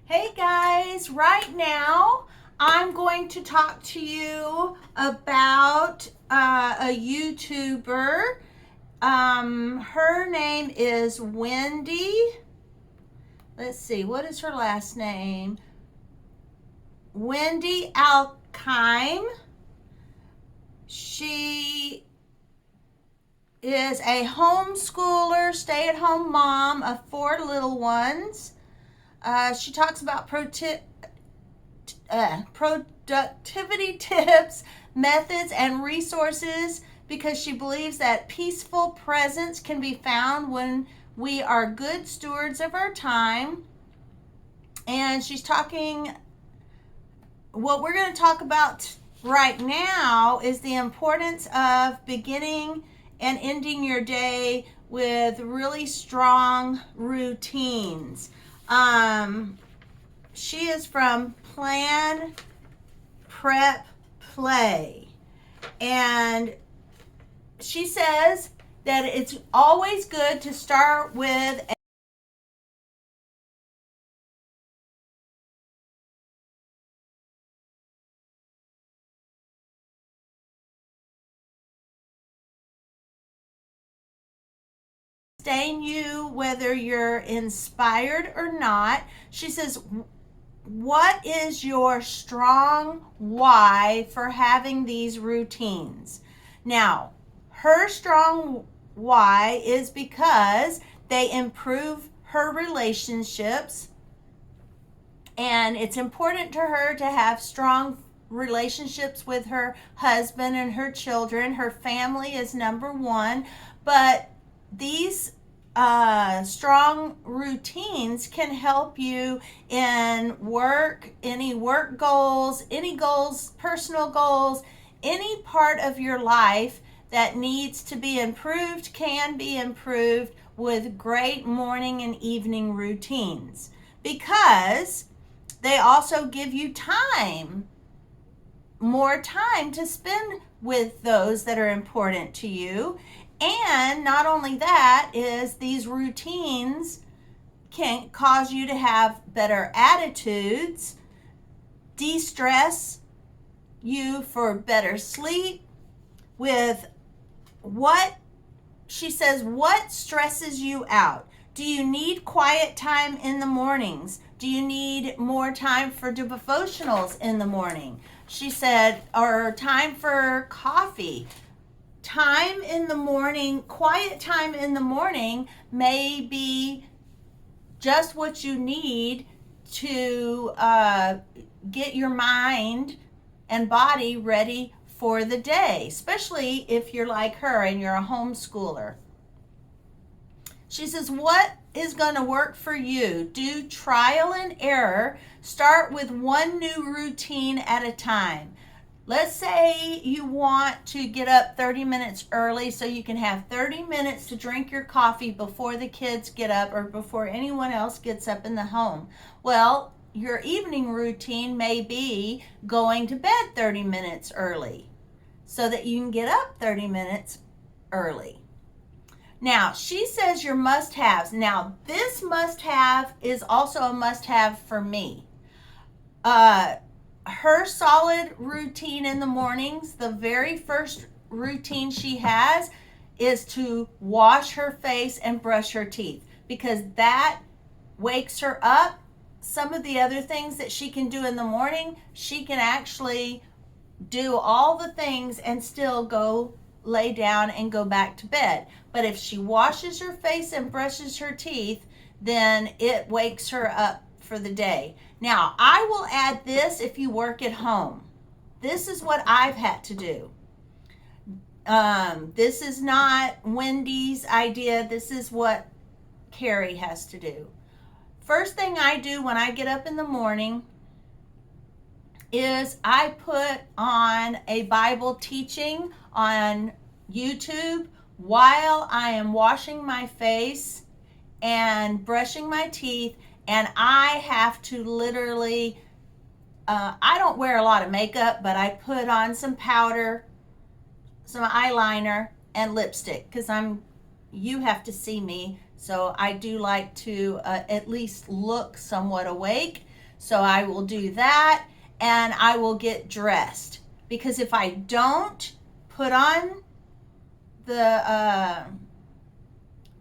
Hey guys, right now I'm going to talk to you about a YouTuber. Her name is Wendy. Let's see, what is her last name? Wendy Alcime. She is a homeschooler, stay-at-home mom of 4 little ones. She talks about productivity tips, methods, and resources because she believes that peaceful presence can be found when we are good stewards of our time. And she's talking, what we're going to talk about right now is the importance of beginning and ending your day with really strong routines. She is from Plan, Prep, Play. And she says that it's always good to start with sustain you whether you're inspired or not. She says, what is your strong why for having these routines? Now, her strong why is because they improve her relationships, and it's important to her to have strong relationships with her husband and her children. Her family is number one, but these strong routines can help you in work, any work goals, any goals, personal goals, any part of your life that needs to be improved can be improved with great morning and evening routines, because they also give you more time to spend with those that are important to you. And not only that, is these routines can cause you to have better attitudes, de-stress you for better sleep. With what she says, what stresses you out? Do you need quiet time in the mornings? Do you need more time for devotionals in the morning? She said, or time for coffee. Time in the morning, quiet time in the morning may be just what you need to get your mind and body ready for the day, especially if you're like her and you're a homeschooler. She says, what is going to work for you? Do trial and error. Start with one new routine at a time. Let's say you want to get up 30 minutes early so you can have 30 minutes to drink your coffee before the kids get up or before anyone else gets up in the home. Well, your evening routine may be going to bed 30 minutes early so that you can get up 30 minutes early. Now, she says your must-haves. Now, this must-have is also a must-have for me. Her solid routine in the mornings, the very first routine she has is to wash her face and brush her teeth, because that wakes her up. Some of the other things that she can do in the morning, she can actually do all the things and still go lay down and go back to bed. But if she washes her face and brushes her teeth, then it wakes her up for the day. Now, I will add this if you work at home. This is what I've had to do. This is not Wendy's idea. This is what Carrie has to do. First thing I do when I get up in the morning is I put on a Bible teaching on YouTube while I am washing my face and brushing my teeth. And I have to literally, I don't wear a lot of makeup, but I put on some powder, some eyeliner, and lipstick, because you have to see me. So I do like to at least look somewhat awake. So I will do that, and I will get dressed. Because if I don't put on the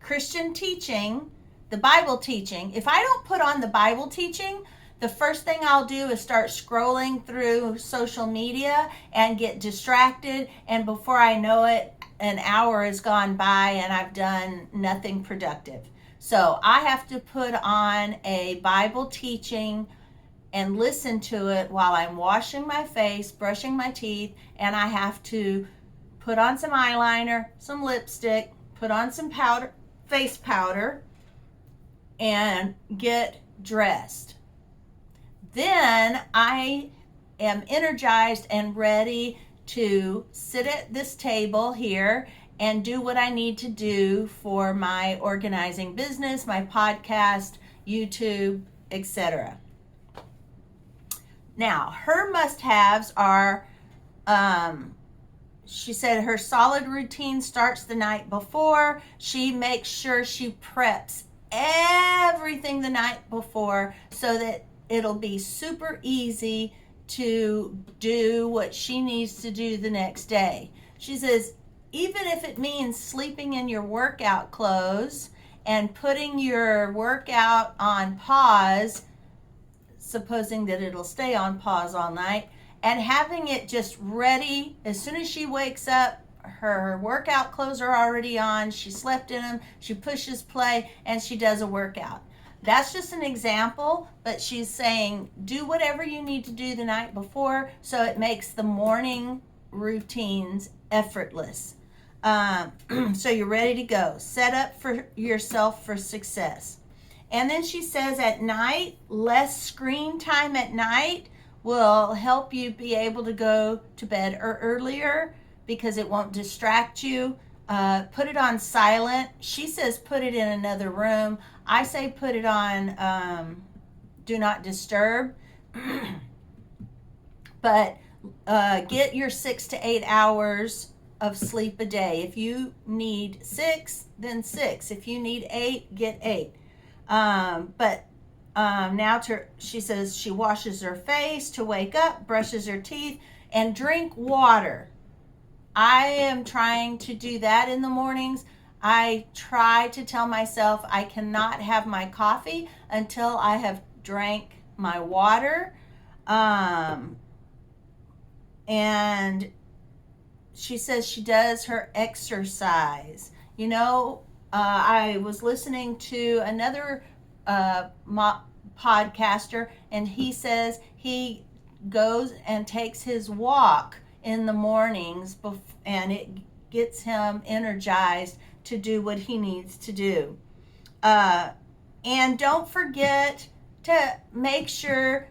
Christian teaching, the Bible teaching, if I don't put on the Bible teaching, the first thing I'll do is start scrolling through social media and get distracted, and before I know it, an hour has gone by and I've done nothing productive. So I have to put on a Bible teaching and listen to it while I'm washing my face, brushing my teeth, and I have to put on some eyeliner, some lipstick, put on some powder, face powder, and get dressed. Then I am energized and ready to sit at this table here and do what I need to do for my organizing business, my podcast, YouTube, etc. Now, her must-haves are, she said her solid routine starts the night before. She makes sure she preps everything the night before so that it'll be super easy to do what she needs to do the next day. She says, even if it means sleeping in your workout clothes and putting your workout on pause, supposing that it'll stay on pause all night, and having it just ready as soon as she wakes up. Her workout clothes are already on, she slept in them, she pushes play, and she does a workout. That's just an example, but she's saying do whatever you need to do the night before so it makes the morning routines effortless. So you're ready to go. Set up for yourself for success. And then she says at night, less screen time at night will help you be able to go to bed earlier because it won't distract you. Put it on silent. She says put it in another room. I say put it on do not disturb. But get your 6 to 8 hours of sleep a day. If you need 6, then 6. If you need 8, get 8. She says she washes her face to wake up, brushes her teeth, and drink water. I am trying to do that in the mornings. I try to tell myself I cannot have my coffee until I have drank my water. And she says she does her exercise. You know, I was listening to another podcaster, and he says he goes and takes his walk in the mornings, and it gets him energized to do what he needs to do. And don't forget to make sure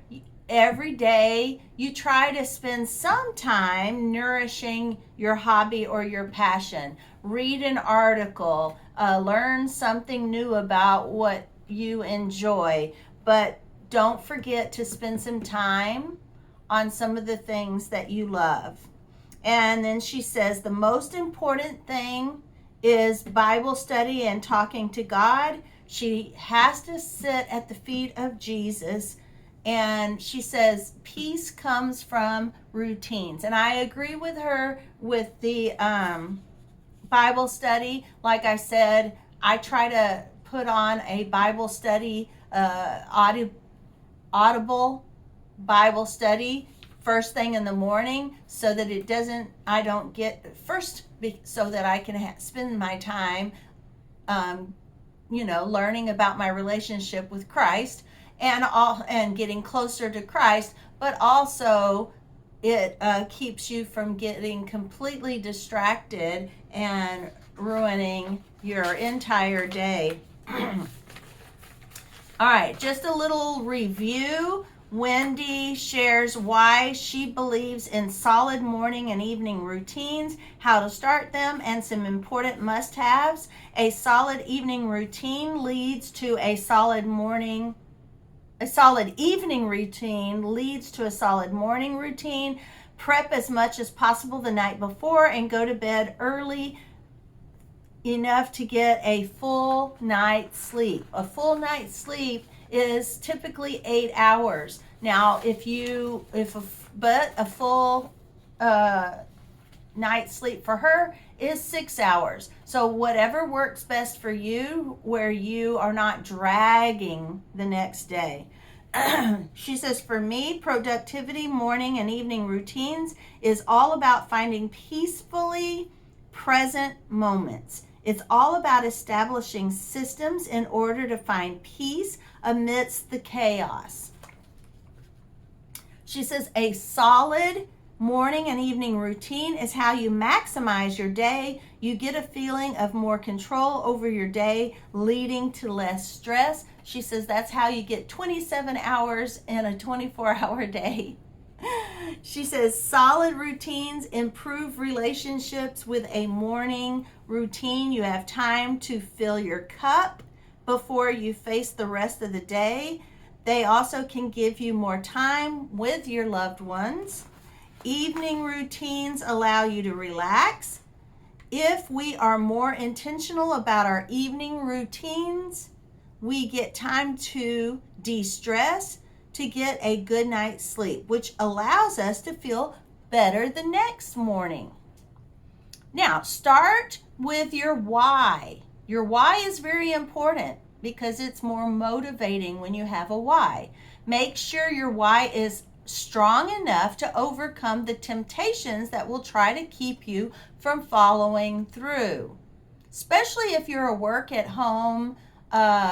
every day you try to spend some time nourishing your hobby or your passion. Read an article, learn something new about what you enjoy, but don't forget to spend some time on some of the things that you love. And then she says the most important thing is Bible study and talking to God. She has to sit at the feet of Jesus. And she says peace comes from routines. And I agree with her with the Bible study. Like I said, I try to put on a Bible study, audible Bible study first thing in the morning so that I don't get so that I can spend my time, learning about my relationship with Christ and getting closer to Christ, but also it keeps you from getting completely distracted and ruining your entire day. All right, just a little review. Wendy shares why she believes in solid morning and evening routines, how to start them, and some important must-haves. A solid evening routine leads to a solid morning. A solid evening routine leads to a solid morning routine. Prep as much as possible the night before and go to bed early enough to get a full night's sleep. A full night's sleep is typically 8 hours. Now, but a full night's sleep for her is 6 hours. So whatever works best for you, where you are not dragging the next day. She says, for me, productivity, morning and evening routines is all about finding peacefully present moments. It's all about establishing systems in order to find peace amidst the chaos. She says, a solid morning and evening routine is how you maximize your day. You get a feeling of more control over your day, leading to less stress. She says that's how you get 27 hours in a 24-hour day. She says solid routines improve relationships. With a morning routine, you have time to fill your cup before you face the rest of the day. They also can give you more time with your loved ones. Evening routines allow you to relax. If we are more intentional about our evening routines, we get time to de-stress, to get a good night's sleep, which allows us to feel better the next morning. Now, start with your why. Your why is very important because it's more motivating when you have a why. Make sure your why is strong enough to overcome the temptations that will try to keep you from following through. Especially if you're a work-at-home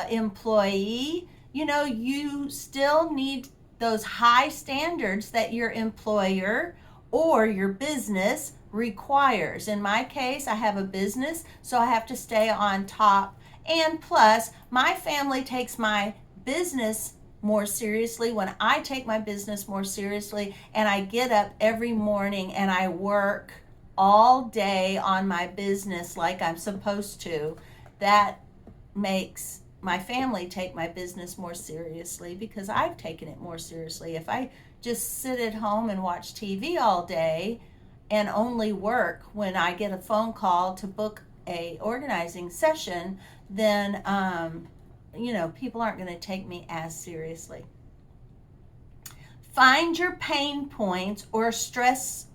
employee, you still need those high standards that your employer or your business requires. In my case, I have a business, so I have to stay on top. And plus, my family takes my business more seriously when I take my business more seriously, and I get up every morning and I work all day on my business like I'm supposed to. That makes my family take my business more seriously because I've taken it more seriously. If I just sit at home and watch TV all day and only work when I get a phone call to book a organizing session, then people aren't going to take me as seriously. Find your pain points or stress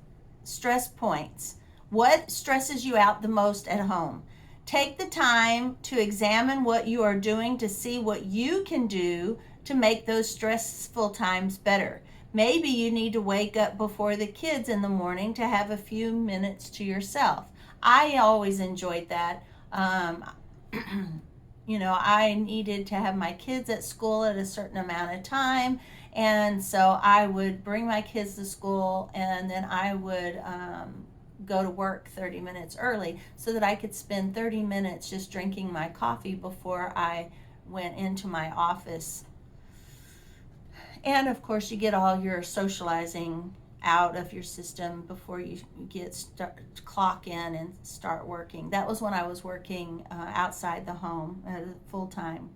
points. What stresses you out the most at home? Take the time to examine what you are doing to see what you can do to make those stressful times better. Maybe you need to wake up before the kids in the morning to have a few minutes to yourself. I always enjoyed that. I needed to have my kids at school at a certain amount of time, and so I would bring my kids to school, and then I would go to work 30 minutes early so that I could spend 30 minutes just drinking my coffee before I went into my office. And of course, you get all your socializing out of your system before you clock in and start working. That was when I was working outside the home full time.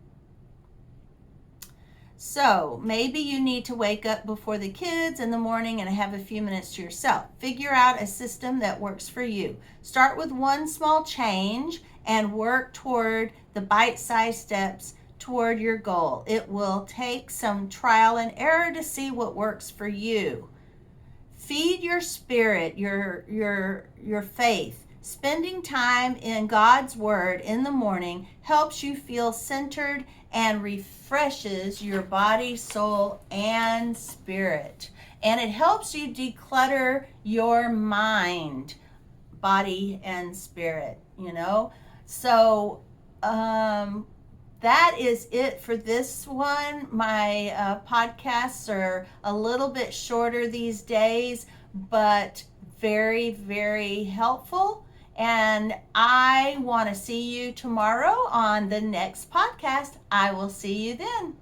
So maybe you need to wake up before the kids in the morning and have a few minutes to yourself. Figure out a system that works for you. Start with one small change and work toward the bite-sized steps toward your goal. It will take some trial and error to see what works for you. Feed your spirit, your faith. Spending time in God's Word in the morning helps you feel centered and refreshes your body, soul, and spirit. And it helps you declutter your mind, body, and spirit, So that is it for this one. My podcasts are a little bit shorter these days, but very, very helpful. And I want to see you tomorrow on the next podcast. I will see you then.